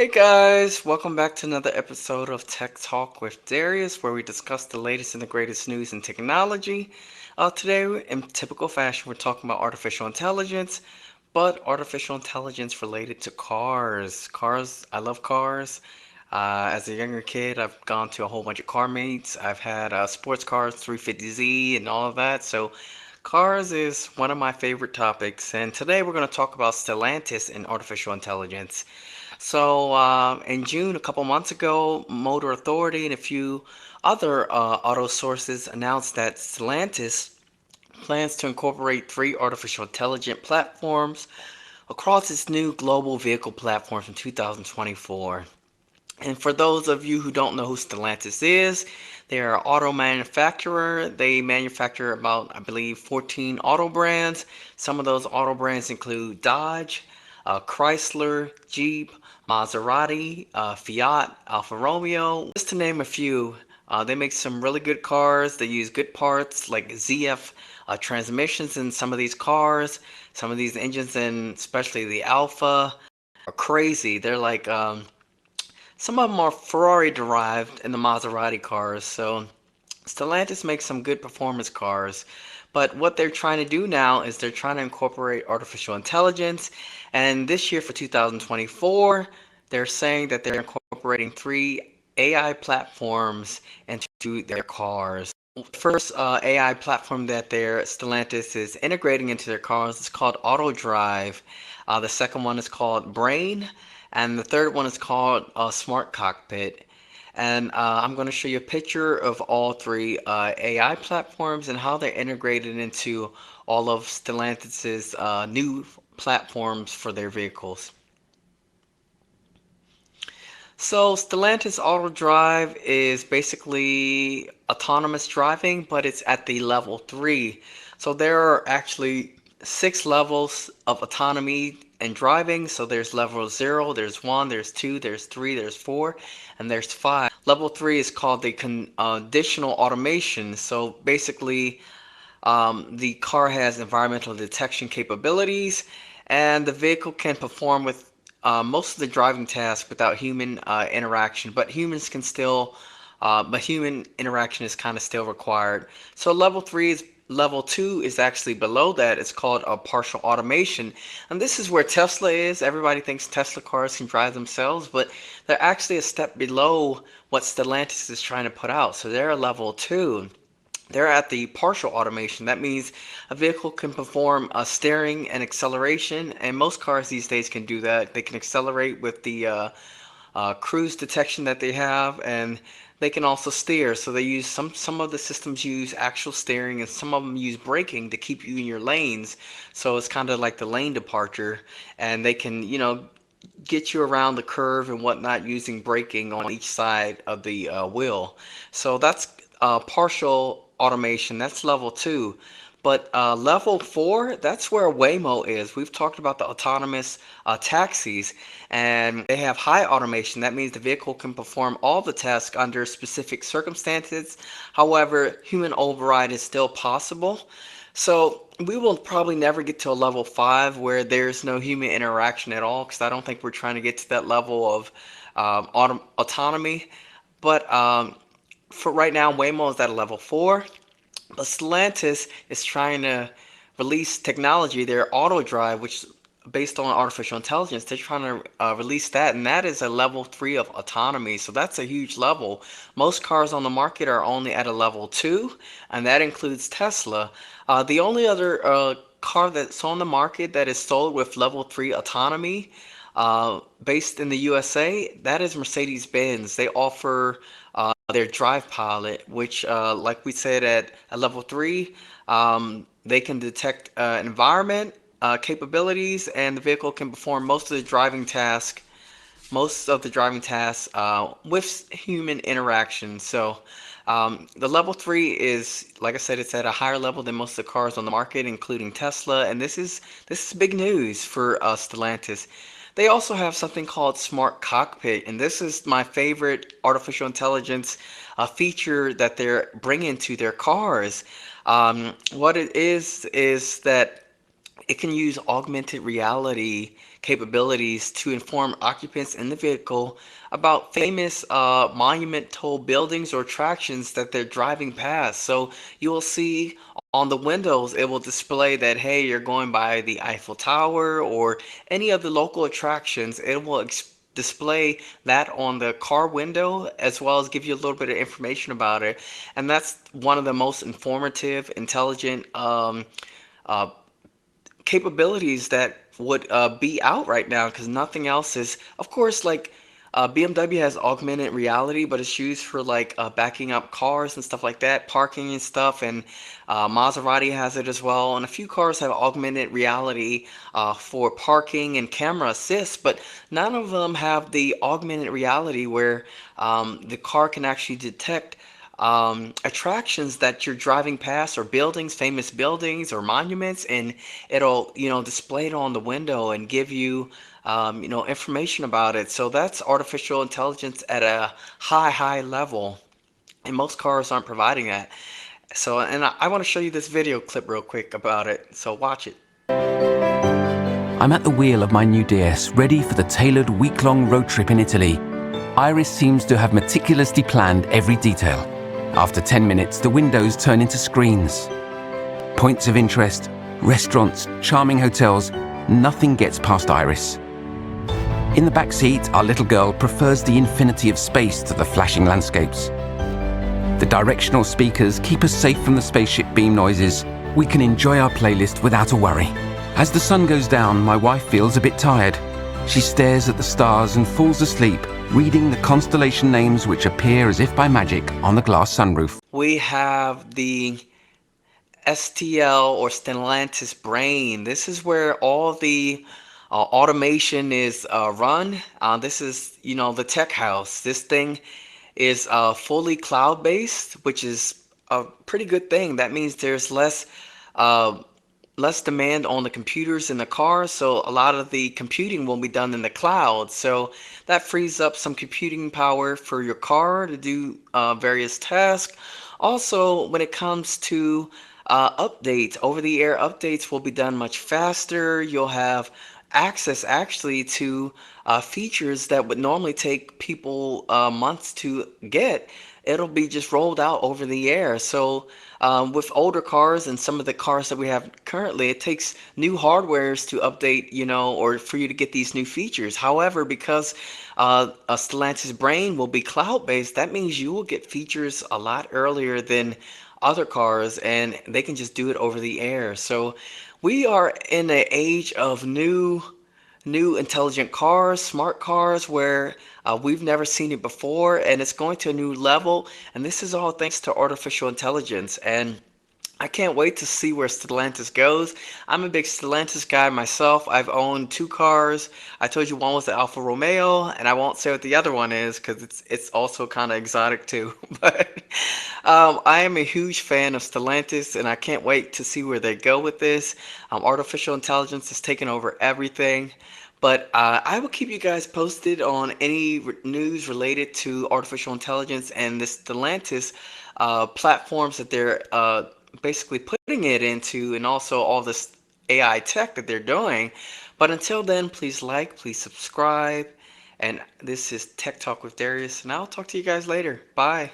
Hey guys, welcome back to another episode of Tech Talk with Darius, where we discuss the latest and the greatest news in technology. Today, in typical fashion, we're talking about artificial intelligence, but artificial intelligence related to cars. Cars, I love cars. As a younger kid, I've gone to a whole bunch of car meets. I've had sports cars, 350Z, and all of that. So, cars is one of my favorite topics. And today, we're going to talk about Stellantis and artificial intelligence. In June, a couple months ago, Motor Authority and a few other auto sources announced that Stellantis plans to incorporate three artificial intelligence platforms across its new global vehicle platforms in 2024. And for those of you who don't know who Stellantis is, they are an auto manufacturer. They manufacture about, I believe, 14 auto brands. Some of those auto brands include Dodge, Chrysler, Jeep, Maserati, Fiat, Alfa Romeo, just to name a few. They make some really good cars. They use good parts like ZF transmissions in some of these cars. Some of these engines, and especially the ALFA, are crazy. They're like some of them are Ferrari derived in the Maserati cars. So Stellantis makes some good performance cars. But what they're trying to do now is they're trying to incorporate artificial intelligence. And this year for 2024, they're saying that they're incorporating three AI platforms into their cars. The first AI platform that their Stellantis is integrating into their cars is called Auto Drive. The second one is called Brain, and the third one is called Smart Cockpit. And I'm going to show you a picture of all three AI platforms and how they're integrated into all of Stellantis's new platforms for their vehicles. So Stellantis Auto Drive is basically autonomous driving, but it's at the level 3. So there are actually 6 levels of autonomy and driving. So there's level 0, there's 1, there's 2, there's 3, there's 4, and there's 5. Level 3 is called the conditional automation. So basically, the car has environmental detection capabilities, and the vehicle can perform with most of the driving tasks without human interaction. But human interaction is kind of still required. So level 2 is actually below that. It's called a partial automation, and this is where Tesla is. Everybody thinks Tesla cars can drive themselves, but they're actually a step below what Stellantis is trying to put out. So they're a level 2. They're at the partial automation. That means a vehicle can perform steering and acceleration, and most cars these days can do that. They can accelerate with the cruise detection that they have, and they can also steer. So they use some of the systems use actual steering, and some of them use braking to keep you in your lanes. So it's kind of like the lane departure, and they can get you around the curve and whatnot using braking on each side of the wheel. So that's partial automation. That's level 2. But level 4, that's where Waymo is. We've talked about the autonomous taxis, and they have high automation. That means the vehicle can perform all the tasks under specific circumstances. However, human override is still possible. So we will probably never get to a level 5 where there's no human interaction at all, because I don't think we're trying to get to that level of autonomy. But for right now, Waymo is at a level 4. But Stellantis is trying to release technology, their auto drive, which is based on artificial intelligence. They're trying to release that, and that is a level 3 of autonomy. So that's a huge level. Most cars on the market are only at a level 2, and that includes Tesla. The only other car that's on the market that is sold with level 3 autonomy, based in the USA, that is Mercedes-Benz. They offer their Drive Pilot, which, like we said, at a level 3, they can detect environment capabilities, and the vehicle can perform most of the driving tasks with human interaction. So the level 3 is, like I said, it's at a higher level than most of the cars on the market, including Tesla, and this is big news for Stellantis. They also have something called Smart Cockpit, and this is my favorite artificial intelligence feature that they're bringing to their cars. What it is that It can use augmented reality capabilities to inform occupants in the vehicle about famous monumental buildings or attractions that they're driving past. So you will see on the windows, it will display that, hey, you're going by the Eiffel Tower or any of the local attractions. It will display that on the car window as well as give you a little bit of information about it. And that's one of the most informative, intelligent uh, capabilities that would be out right now because nothing else is. Of course, like BMW has augmented reality, but it's used for like backing up cars and stuff like that, parking and stuff, and Maserati has it as well. And a few cars have augmented reality for parking and camera assist, but none of them have the augmented reality where the car can actually detect attractions that you're driving past or buildings, famous buildings or monuments, and it'll, display it on the window and give you, information about it. So that's artificial intelligence at a high level, and most cars aren't providing that. So, and I want to show you this video clip real quick about it. So watch it. I'm at the wheel of my new DS, ready for the tailored week-long road trip in Italy. Iris seems to have meticulously planned every detail. After 10 minutes, the windows turn into screens. Points of interest, restaurants, charming hotels, nothing gets past Iris. In the back seat, our little girl prefers the infinity of space to the flashing landscapes. The directional speakers keep us safe from the spaceship beam noises. We can enjoy our playlist without a worry. As the sun goes down, my wife feels a bit tired. She stares at the stars and falls asleep, reading the constellation names which appear as if by magic on the glass sunroof. We have the STL or Stellantis brain. This is where all the automation is run. This is, the tech house. This thing is fully cloud-based, which is a pretty good thing. That means there's uh, less demand on the computers in the car, so a lot of the computing will be done in the cloud. So that frees up some computing power for your car to do various tasks. Also, when it comes to updates, over-the-air updates will be done much faster. You'll have access actually to features that would normally take people months to get. It'll be just rolled out over the air. So with older cars and some of the cars that we have currently, it takes new hardwares to update, or for you to get these new features. However, because a Stellantis brain will be cloud-based, that means you will get features a lot earlier than other cars, and they can just do it over the air. So we are in an age of new intelligent cars, smart cars, where we've never seen it before, and it's going to a new level. And this is all thanks to artificial intelligence. And I can't wait to see where Stellantis goes. I'm a big Stellantis guy myself. I've owned two cars. I told you one was the Alfa Romeo, and I won't say what the other one is because it's also kind of exotic too. But I am a huge fan of Stellantis, and I can't wait to see where they go with this. Artificial intelligence is taking over everything. But I will keep you guys posted on any news related to artificial intelligence and this Stellantis platforms that they're basically putting it into, and also all this AI tech that they're doing. But until then, please like, please subscribe. And this is Tech Talk with Darius, and I'll talk to you guys later. Bye.